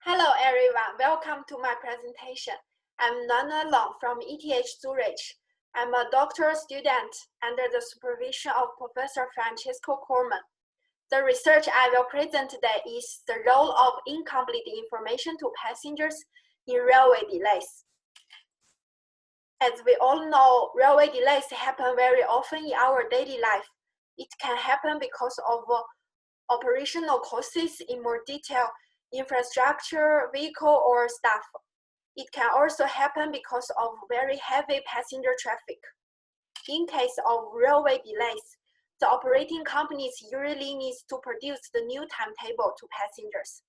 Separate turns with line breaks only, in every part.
Hello everyone, welcome to my presentation. I'm Nuannuan Leng from ETH Zurich. I'm a doctoral student under the supervision of Professor Francesco Corman. The research I will present today is the role of incomplete information to passengers in railway delays. As we all know, railway delays happen very often in our daily life. It can happen because of operational causes, in more detail, infrastructure, vehicle, or staff. It can also happen because of very heavy passenger traffic. In case of railway delays, the operating companies usually need to produce the new timetable to passengers,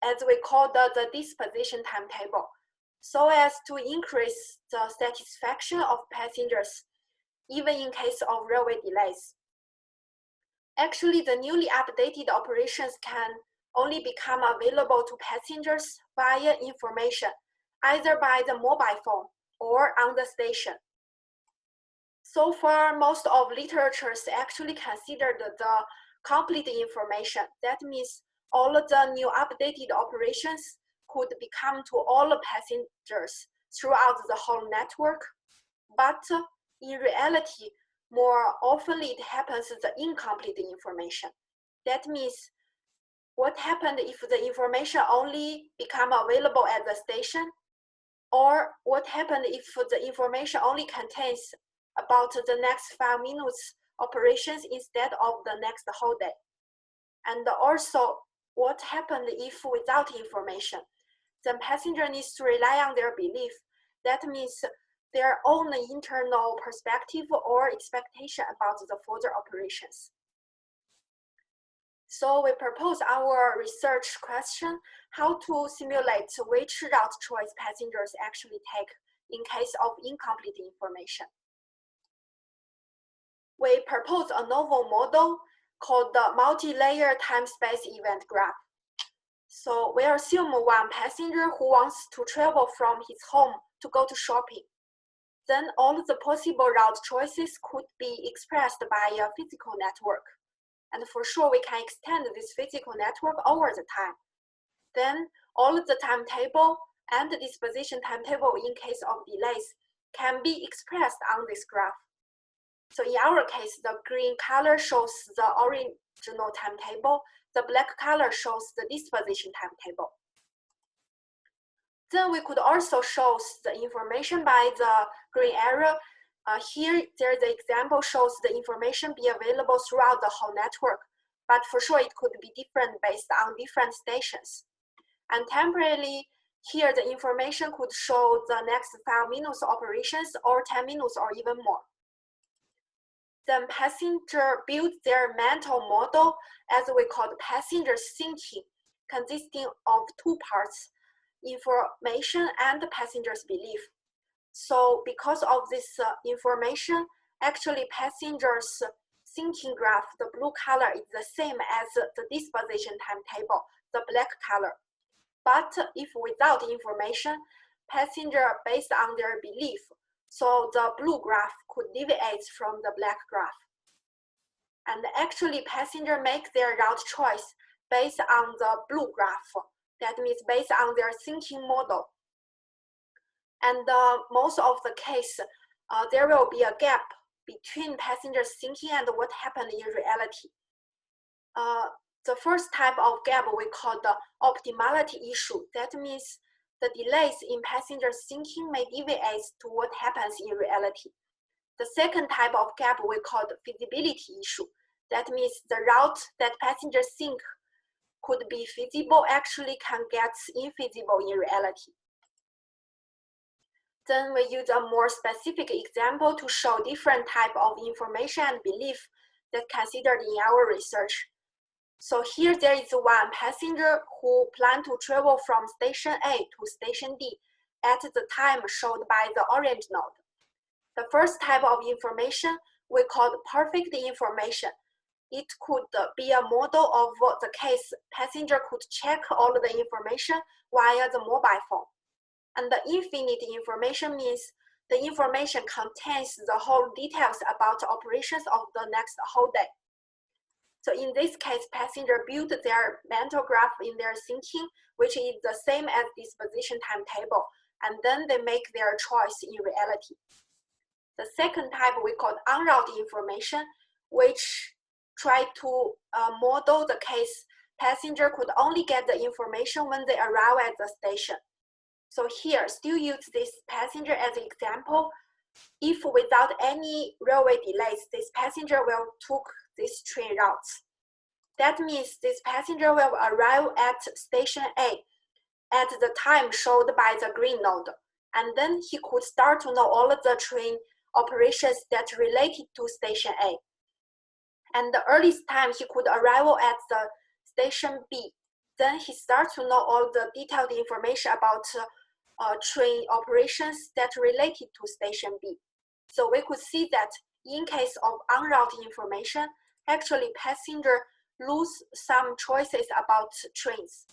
as we call the disposition timetable, so as to increase the satisfaction of passengers, even in case of railway delays. Actually, the newly updated operations can only become available to passengers via information, either by the mobile phone or on the station. So far, most of literatures actually considered the complete information. That means all of the new updated operations could become to all passengers throughout the whole network. But in reality, more often it happens the incomplete information. That means what happened if the information only become available at the station, or what happened if the information only contains about the next 5 minutes operations instead of the next whole day. And also, what happened if without information? The passenger needs to rely on their belief. That means their own internal perspective or expectation about the further operations. So we propose our research question, how to simulate which route choice passengers actually take in case of incomplete information. We propose a novel model called the multi-layer time-space event graph. So we assume one passenger who wants to travel from his home to go to shopping. Then all the possible route choices could be expressed by a physical network. And for sure, we can extend this physical network over the time. Then all of the timetable and the disposition timetable in case of delays can be expressed on this graph. So in our case, the green color shows the original timetable, the black color shows the disposition timetable. Then we could also show the information by the green arrow. Here, there's the example shows the information be available throughout the whole network, but for sure it could be different based on different stations. And temporarily, here the information could show the next 5 minutes operations or 10 minutes or even more. Then passenger build their mental model, as we call the passenger thinking, consisting of two parts, information and the passenger's belief. So because of this information, actually passengers' thinking graph, the blue color is the same as the disposition timetable, the black color. But if without information, passenger based on their belief, so the blue graph could deviate from the black graph. And actually passenger make their route choice based on the blue graph. That means based on their thinking model. And most of the case, there will be a gap between passengers thinking and what happened in reality. The first type of gap we call the optimality issue. That means the delays in passengers thinking may deviate to what happens in reality. The second type of gap we call the feasibility issue. That means the route that passengers think could be feasible actually can get infeasible in reality. Then we use a more specific example to show different type of information and belief that considered in our research. So here there is one passenger who planned to travel from station A to station D at the time showed by the orange node. The first type of information we call perfect information. It could be a model of the case passenger could check all the information via the mobile phone. And the infinite information means the information contains the whole details about the operations of the next whole day. So in this case, passenger build their mental graph in their thinking, which is the same as disposition timetable, and then they make their choice in reality. The second type we call en route information, which try to model the case passenger could only get the information when they arrive at the station. So here, still use this passenger as an example. If without any railway delays, this passenger will took this train routes. That means this passenger will arrive at station A at the time showed by the green node, and then he could start to know all of the train operations that related to station A. And the earliest time he could arrive at the station B, then he starts to know all the detailed information about train operations that related to station B. So we could see that in case of en route information, actually passenger lose some choices about trains.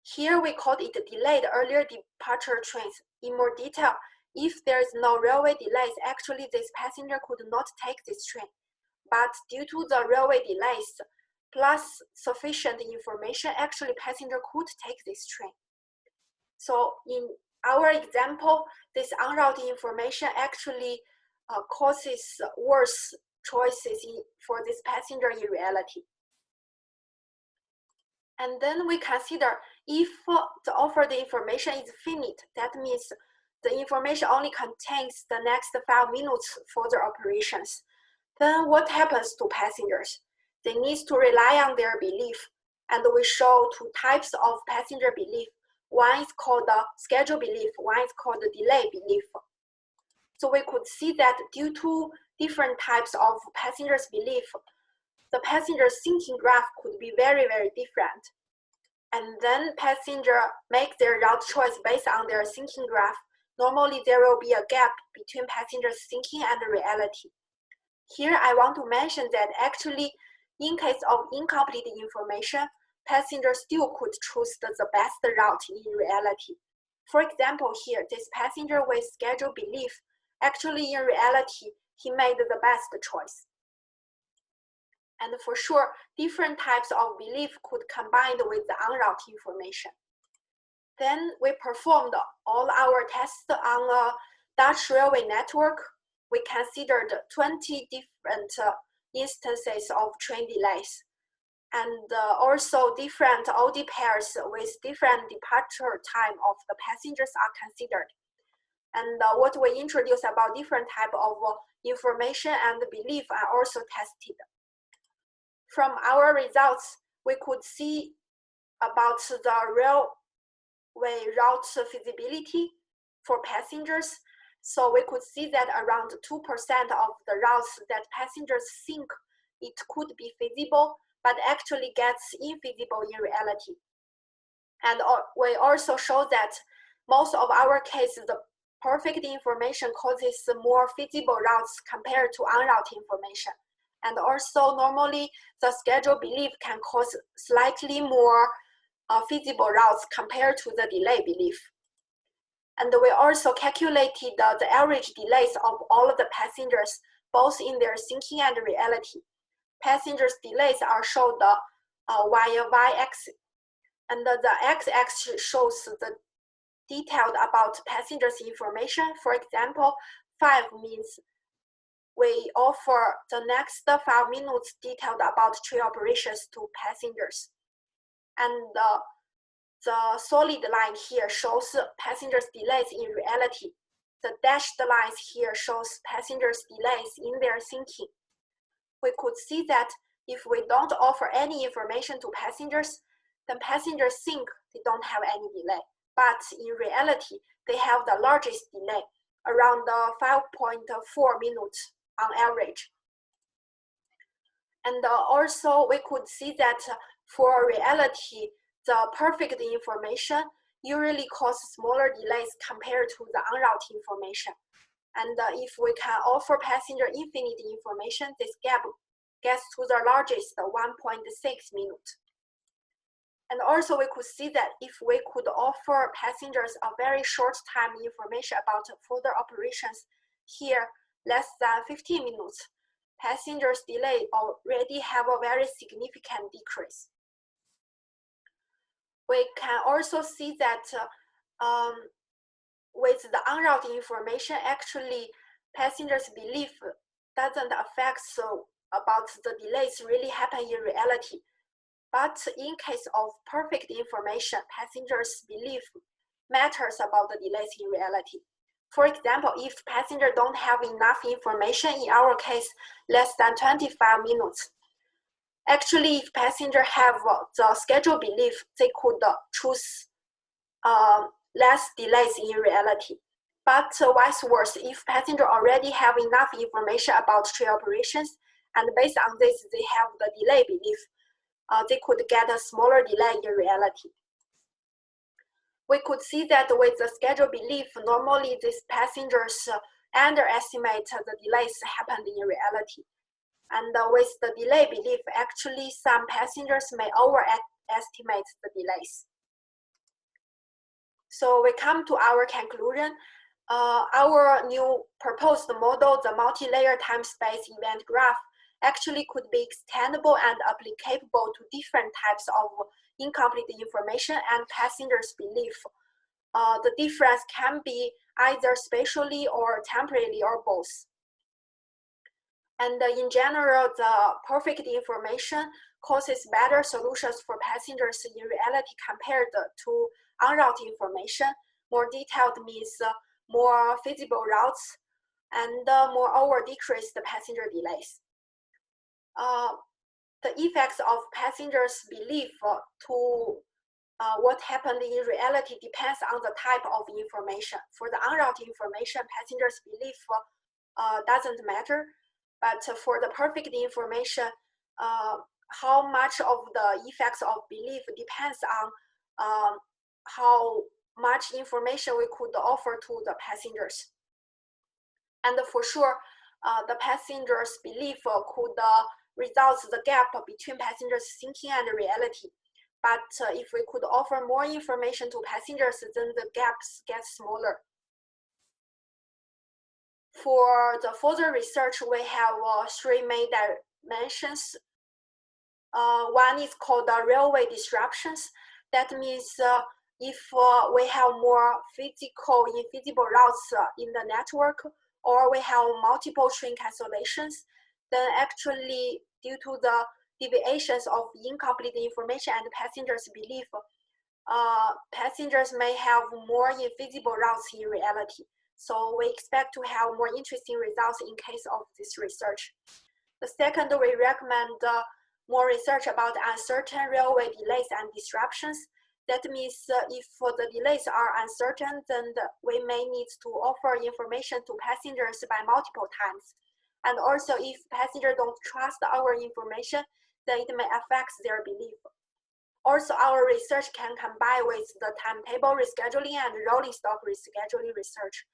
Here we called it delayed earlier departure trains. In more detail, if there is no railway delays, actually this passenger could not take this train. But due to the railway delays plus sufficient information, actually passenger could take this train. So in our example, this en route information actually causes worse choices for this passenger in reality. And then we consider if the offered information is finite, that means the information only contains the next 5 minutes for the operations. Then what happens to passengers? They need to rely on their belief, and we show 2 types of passenger belief. One is called the schedule belief, one is called the delay belief. So we could see that due to different types of passengers' belief, the passenger's thinking graph could be very, very different. And then passenger make their route choice based on their thinking graph. Normally there will be a gap between passengers' thinking and reality. Here I want to mention that actually in case of incomplete information, passengers still could choose the best route in reality. For example, here, this passenger with schedule belief, actually in reality, he made the best choice. And for sure, different types of belief could combine with the en route information. Then we performed all our tests on a Dutch railway network. We considered 20 different instances of train delays, and also different OD pairs with different departure time of the passengers are considered. And what we introduced about different type of information and belief are also tested. From our results, we could see about the railway route feasibility for passengers. So we could see that around 2% of the routes that passengers think it could be feasible, but actually gets infeasible in reality. And we also show that most of our cases, the perfect information causes more feasible routes compared to en route information. And also normally the schedule belief can cause slightly more feasible routes compared to the delay belief. And we also calculated the average delays of all of the passengers, both in their thinking and reality. Passengers' delays are shown via y-axis, and the x-axis shows the detailed about passengers' information. For example, 5 means we offer the next 5 minutes detailed about train operations to passengers. And the solid line here shows passengers' delays in reality. The dashed lines here shows passengers' delays in their thinking. We could see that if we don't offer any information to passengers, then passengers think they don't have any delay. But in reality, they have the largest delay, around 5.4 minutes on average. And also we could see that for reality, the perfect information usually causes smaller delays compared to the en route information. And if we can offer passenger infinite information, this gap gets to the largest 1.6 minutes. And also we could see that if we could offer passengers a very short time information about further operations, here less than 15 minutes, passengers' delay already have a very significant decrease. We can also see that with the en route information, actually passengers' belief doesn't affect about the delays really happen in reality. But in case of perfect information, passengers' belief matters about the delays in reality. For example, if passengers don't have enough information, in our case, less than 25 minutes, actually, if passengers have the schedule belief, they could choose less delays in reality. But vice versa, if passengers already have enough information about train operations, and based on this, they have the delay belief, they could get a smaller delay in reality. We could see that with the schedule belief, normally these passengers underestimate the delays happened in reality. And with the delay belief, actually some passengers may overestimate the delays. So we come to our conclusion. Our new proposed model, the multi-layer time-space event graph, actually could be extendable and applicable to different types of incomplete information and passengers' belief. The difference can be either spatially or temporally or both. And in general, the perfect information causes better solutions for passengers in reality compared to en route information. More detailed means more feasible routes and moreover decrease the passenger delays. The effects of passengers' belief to what happened in reality depends on the type of information. For the en route information, passengers' belief doesn't matter. But for the perfect information, how much of the effects of belief depends on how much information we could offer to the passengers. And for sure, the passengers' belief could result the gap between passengers' thinking and reality. But if we could offer more information to passengers, then the gaps get smaller. For the further research, we have three main dimensions. One is called railway disruptions. That means if we have more physical invisible routes in the network, or we have multiple train cancellations, then actually due to the deviations of incomplete information and passengers' belief, passengers may have more invisible routes in reality. So we expect to have more interesting results in case of this research. The second, we recommend more research about uncertain railway delays and disruptions. That means if the delays are uncertain, then we may need to offer information to passengers by multiple times. And also if passengers don't trust our information, then it may affect their belief. Also, our research can combine with the timetable rescheduling and rolling stock rescheduling research,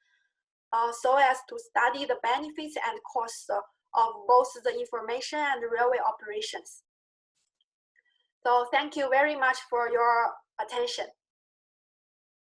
so as to study the benefits and costs of both the information and railway operations. So thank you very much for your attention.